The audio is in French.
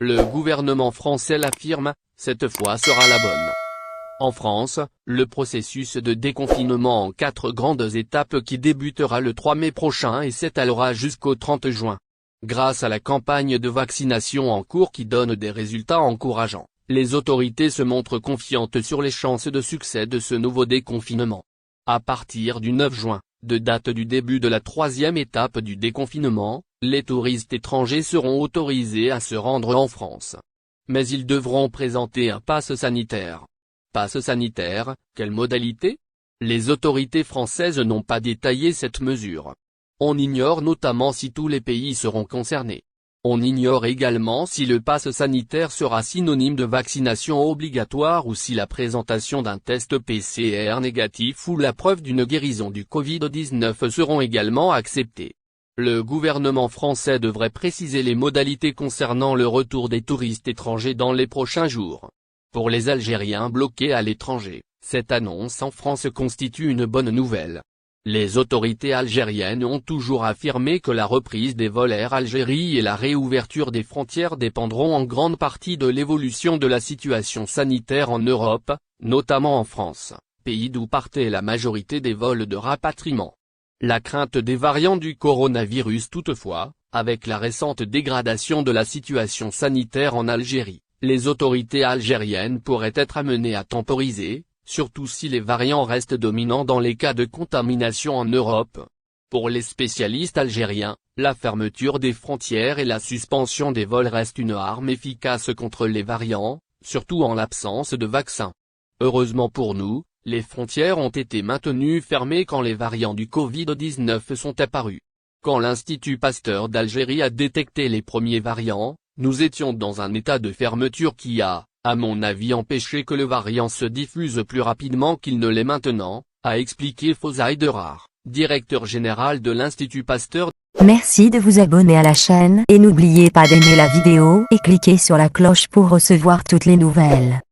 Le gouvernement français l'affirme, cette fois sera la bonne. En France, le processus de déconfinement en 4 grandes étapes qui débutera le 3 mai prochain et s'étalera jusqu'au 30 juin. Grâce à la campagne de vaccination en cours qui donne des résultats encourageants, les autorités se montrent confiantes sur les chances de succès de ce nouveau déconfinement. À partir du 9 juin, de date du début de la 3e étape du déconfinement, les touristes étrangers seront autorisés à se rendre en France. Mais ils devront présenter un pass sanitaire. Pass sanitaire, quelle modalité? Les autorités françaises n'ont pas détaillé cette mesure. On ignore notamment si tous les pays seront concernés. On ignore également si le pass sanitaire sera synonyme de vaccination obligatoire ou si la présentation d'un test PCR négatif ou la preuve d'une guérison du Covid-19 seront également acceptés. Le gouvernement français devrait préciser les modalités concernant le retour des touristes étrangers dans les prochains jours. Pour les Algériens bloqués à l'étranger, cette annonce en France constitue une bonne nouvelle. Les autorités algériennes ont toujours affirmé que la reprise des vols Air Algérie et la réouverture des frontières dépendront en grande partie de l'évolution de la situation sanitaire en Europe, notamment en France, pays d'où partait la majorité des vols de rapatriement. La crainte des variants du coronavirus toutefois, avec la récente dégradation de la situation sanitaire en Algérie, les autorités algériennes pourraient être amenées à temporiser, surtout si les variants restent dominants dans les cas de contamination en Europe. Pour les spécialistes algériens, la fermeture des frontières et la suspension des vols restent une arme efficace contre les variants, surtout en l'absence de vaccins. Heureusement pour nous, les frontières ont été maintenues fermées quand les variants du Covid-19 sont apparus. Quand l'Institut Pasteur d'Algérie a détecté les premiers variants, nous étions dans un état de fermeture qui a, à mon avis, empêché que le variant se diffuse plus rapidement qu'il ne l'est maintenant, a expliqué Fawzia Derar, directeur général de l'Institut Pasteur. Merci de vous abonner à la chaîne et n'oubliez pas d'aimer la vidéo et cliquer sur la cloche pour recevoir toutes les nouvelles.